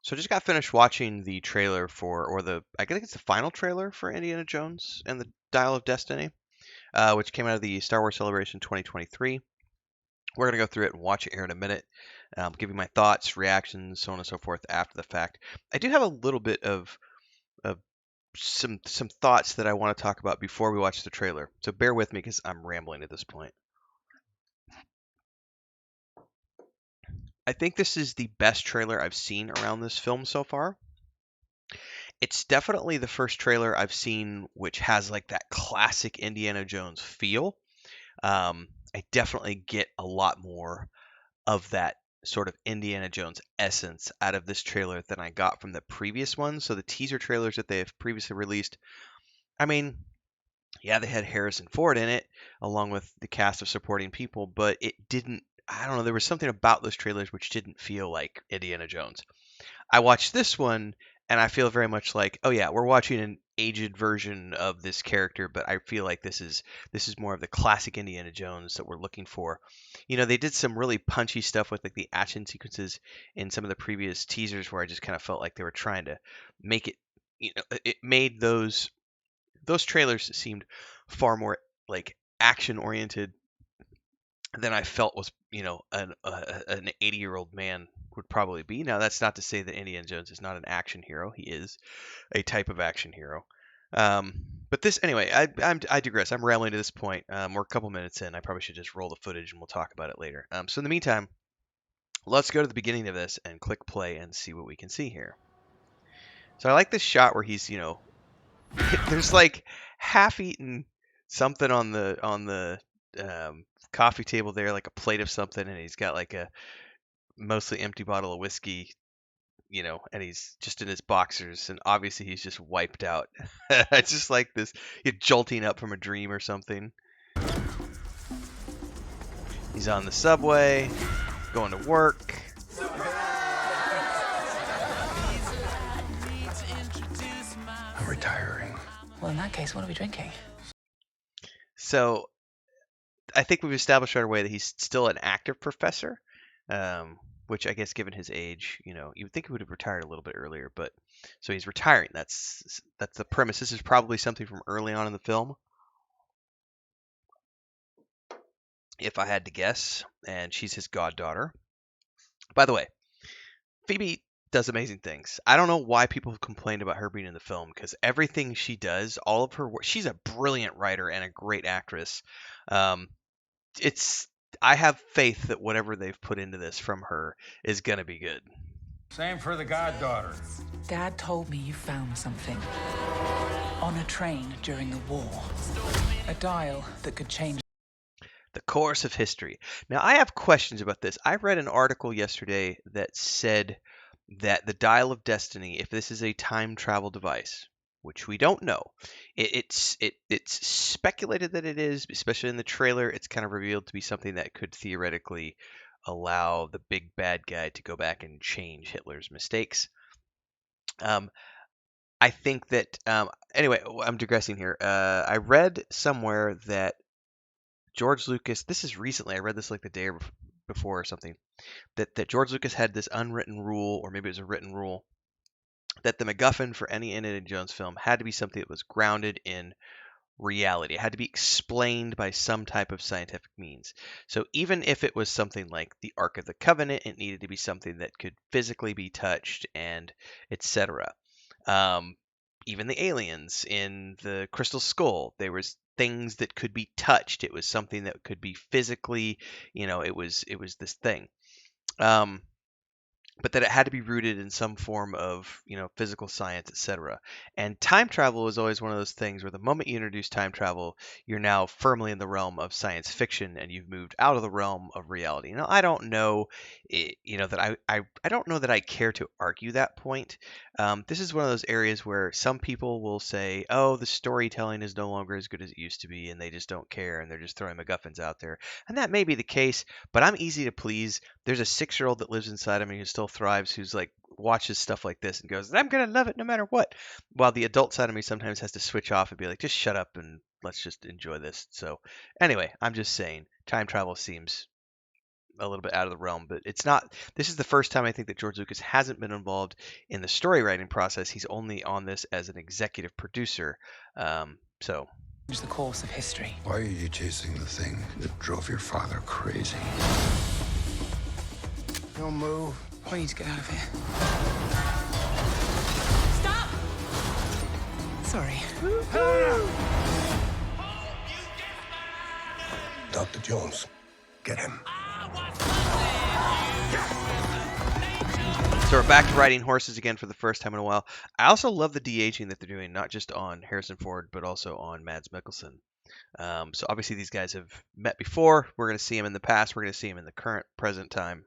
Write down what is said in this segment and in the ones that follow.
So I just got finished watching the trailer for, I think it's the final trailer for Indiana Jones and the Dial of Destiny, which came out of the Star Wars Celebration 2023. We're going to go through it and watch it here in a minute, give you my thoughts, reactions, so on and so forth after the fact. I do have a little bit of some thoughts that I want to talk about before we watch the trailer. So bear with me because I'm rambling at this point. I think this is the best trailer I've seen around this film so far. It's definitely the first trailer I've seen which has like that classic Indiana Jones feel. I definitely get a lot more of that sort of Indiana Jones essence out of this trailer than I got from the previous ones. So the teaser trailers that they have previously released, I mean, yeah, they had Harrison Ford in it along with the cast of supporting people, but it didn't. I don't know. There was something about those trailers which didn't feel like Indiana Jones. I watched this one and I feel very much like, oh yeah, we're watching an aged version of this character, but I feel like this is more of the classic Indiana Jones that we're looking for. You know, they did some really punchy stuff with like the action sequences in some of the previous teasers where I just kind of felt like they were trying to make it, it made those trailers seemed far more like action oriented than I felt was, an 80-year-old man would probably be. Now, that's not to say that Indiana Jones is not an action hero. He is a type of action hero. Um, but this, anyway, I digress. I'm rambling to this point. We're a couple minutes in. I probably should just roll the footage and we'll talk about it later. So in the meantime, let's go to the beginning of this and click play and see what we can see here. So I like this shot where he's, there's like half-eaten something on the coffee table there, like a plate of something, and he's got like a mostly empty bottle of whiskey, and he's just in his boxers, and obviously he's just wiped out. It's just like this, jolting up from a dream or something. He's on the subway, going to work. I'm retiring. Well, in that case, what are we drinking? So I think we've established right away that he's still an active professor, which I guess given his age, you would think he would have retired a little bit earlier, but so he's retiring. That's the premise. This is probably something from early on in the film, if I had to guess, and she's his goddaughter. By the way, Phoebe does amazing things. I don't know why people have complained about her being in the film because everything she does, all of her work, she's a brilliant writer and a great actress. Um, it's I have faith that whatever they've put into this from her is gonna be good. Same for the goddaughter. Dad told me you found something on a train during the war. A dial that could change The course of history. Now I have questions about this. I read an article yesterday that said that the Dial of Destiny, if this is a time travel device, which we don't know, it's speculated that it is, especially in the trailer. It's kind of revealed to be something that could theoretically allow the big bad guy to go back and change Hitler's mistakes. Um, I think that anyway, I'm digressing here. I read somewhere that George Lucas. This is recently. I read this like the day before or something. That George Lucas had this unwritten rule, or maybe it was a written rule, that the MacGuffin for any Indiana Jones film had to be something that was grounded in reality. It had to be explained by some type of scientific means. So even if it was something like the Ark of the Covenant, it needed to be something that could physically be touched and etc. Um, Even the aliens in the Crystal Skull, there was things that could be touched. It was something that could be physically, it was this thing. Um, but that it had to be rooted in some form of physical science, etc. And time travel is always one of those things where the moment you introduce time travel, you're now firmly in the realm of science fiction and you've moved out of the realm of reality. I don't know, that I don't know that I care to argue that point. This is one of those areas where some people will say, oh, the storytelling is no longer as good as it used to be and they just don't care and they're just throwing MacGuffins out there, and that may be the case, but I'm easy to please. There's a 6-year-old that lives inside of me who still thrives, who's like watches stuff like this and goes, I'm gonna love it no matter what. While the adult side of me sometimes has to switch off and be like, just shut up and let's just enjoy this. So anyway, I'm just saying, time travel seems a little bit out of the realm, but it's not. This is the first time I think that George Lucas hasn't been involved in the story writing process. He's only on this as an executive producer. So Change the course of history. Why are you chasing the thing that drove your father crazy? Don't move. We need to get out of here. Stop! Sorry. Dr. Jones, get him. So we're back to riding horses again for the first time in a while. I also love the de-aging that they're doing, not just on Harrison Ford, but also on Mads Mikkelsen. So obviously these guys have met before. We're going to see him in the past. We're going to see him in the current, present time.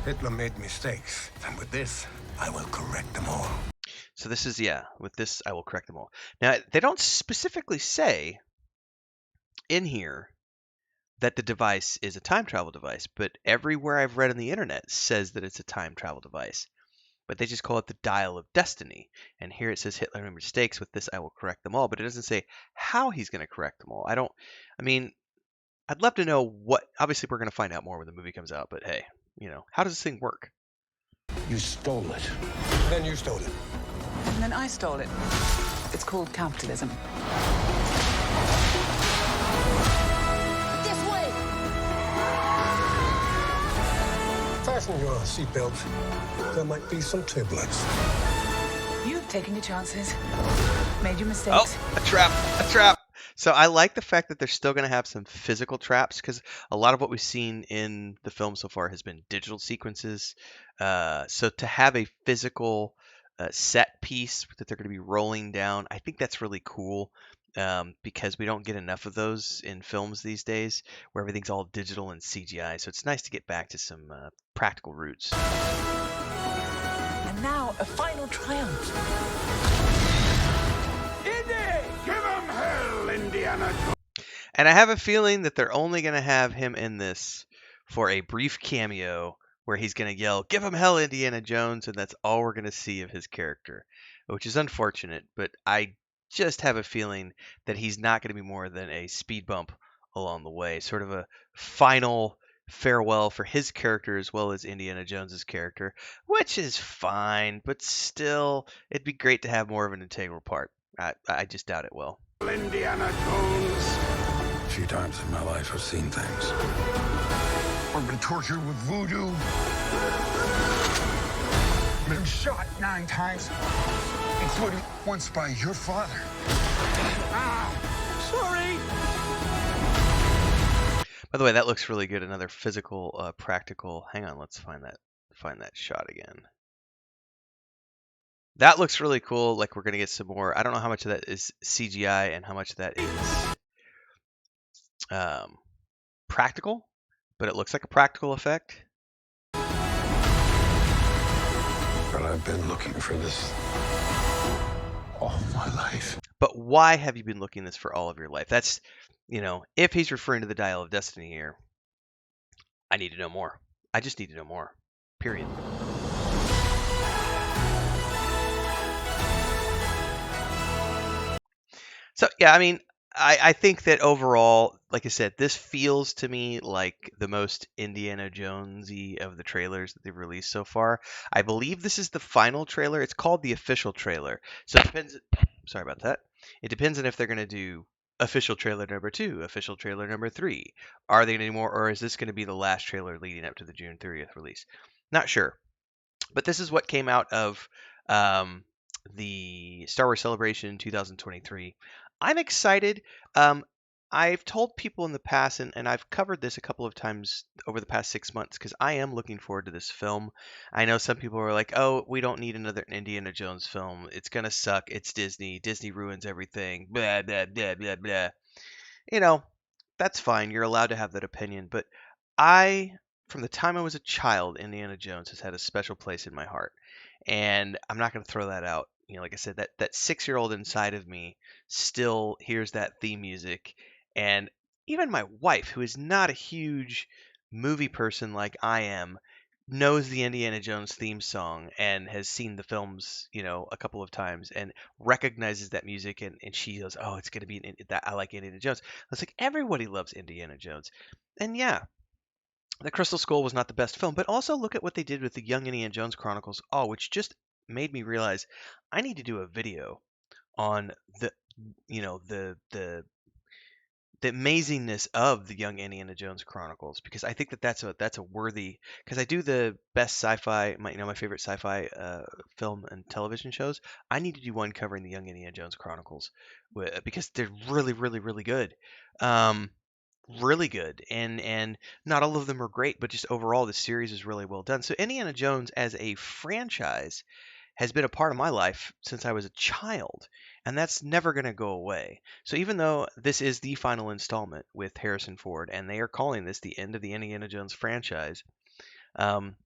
Hitler made mistakes, and with this, I will correct them all. So this is, yeah, with this, I will correct them all. Now, they don't specifically say in here that the device is a time travel device, but everywhere I've read on the internet says that it's a time travel device. But they just call it the dial of destiny. And here it says Hitler made mistakes. With this, I will correct them all. But it doesn't say how he's going to correct them all. I'd love to know what, obviously we're going to find out more when the movie comes out, but hey, how does this thing work? You stole it. Then you stole it. And then I stole it. It's called capitalism. This way! Fasten your seatbelt. There might be some turbulence. You've taken your chances, made your Oh, mistakes. a trap, a trap. So I like the fact that they're still going to have some physical traps, because a lot of what we've seen in the film so far has been digital sequences. So to have a physical set piece that they're going to be rolling down, I think that's really cool, because we don't get enough of those in films these days where everything's all digital and CGI. So it's nice to get back to some practical roots. And now a final triumph. And I have a feeling that they're only going to have him in this for a brief cameo where he's going to yell, "Give him hell, Indiana Jones," and that's all we're going to see of his character, which is unfortunate, but I just have a feeling that he's not going to be more than a speed bump along the way, sort of a final farewell for his character as well as Indiana Jones's character, which is fine, but still, it'd be great to have more of an integral part. I just doubt it will. Indiana Jones. A few times in my life I've seen things. I've been tortured with voodoo. Been shot 9 times, including once by your father. Sorry. By the way, that looks really good. Another physical, practical. Hang on, let's find that shot again. That looks really cool. Like we're gonna get some more. I don't know how much of that is CGI and how much of that is practical, but it looks like a practical effect. But I've been looking for this all my life. But why have you been looking this for all of your life? That's, if he's referring to the Dial of Destiny here, I need to know more. I just need to know more. Period. So, yeah, I think that overall, like I said, this feels to me like the most Indiana Jonesy of the trailers that they've released so far. I believe this is the final trailer. It's called the official trailer. So it depends. Sorry about that. It depends on if they're going to do official trailer number 2, official trailer number 3. Are they going to do more, or is this going to be the last trailer leading up to the June 30th release? Not sure. But this is what came out of the Star Wars Celebration 2023. I'm excited. I've told people in the past, and I've covered this a couple of times over the past 6 months, because I am looking forward to this film. I know some people are like, "Oh, we don't need another Indiana Jones film. It's gonna suck. It's Disney. Disney ruins everything. Blah blah blah blah blah." That's fine. You're allowed to have that opinion, but from the time I was a child, Indiana Jones has had a special place in my heart, and I'm not going to throw that out. Like I said, that 6-year-old inside of me still hears that theme music, and even my wife, who is not a huge movie person like I am, knows the Indiana Jones theme song and has seen the films, a couple of times and recognizes that music and she goes, "Oh, it's gonna be that I like Indiana Jones." I was like, everybody loves Indiana Jones, and yeah, The Crystal Skull was not the best film, but also look at what they did with the Young Indiana Jones Chronicles. Oh, which just made me realize I need to do a video on the the amazingness of the Young Indiana Jones Chronicles, because I think that that's a worthy, because I do the best sci-fi, my favorite sci-fi film and television shows. I need to do one covering the Young Indiana Jones Chronicles, because they're really really really good. Um, really good, and not all of them are great, but just overall the series is really well done. So Indiana Jones as a franchise has been a part of my life since I was a child, and that's never going to go away. So even though this is the final installment with Harrison Ford, and they are calling this the end of the Indiana Jones franchise, um,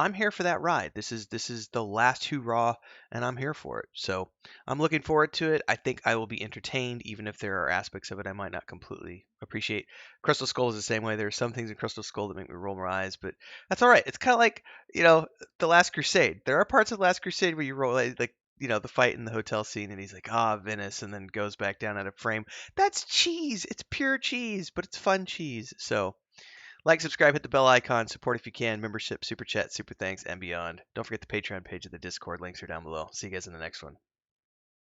I'm here for that ride. This is the last hoorah, and I'm here for it. So I'm looking forward to it. I think I will be entertained, even if there are aspects of it I might not completely appreciate. Crystal Skull is the same way. There are some things in Crystal Skull that make me roll my eyes, but that's all right. It's kind of like the Last Crusade. There are parts of the Last Crusade where you roll like the fight in the hotel scene, and he's like, Venice, and then goes back down out of frame. That's cheese. It's pure cheese, but it's fun cheese. So like, subscribe, hit the bell icon, support if you can, membership, super chat, super thanks, and beyond. Don't forget the Patreon page of the Discord. Links are down below. See you guys in the next one.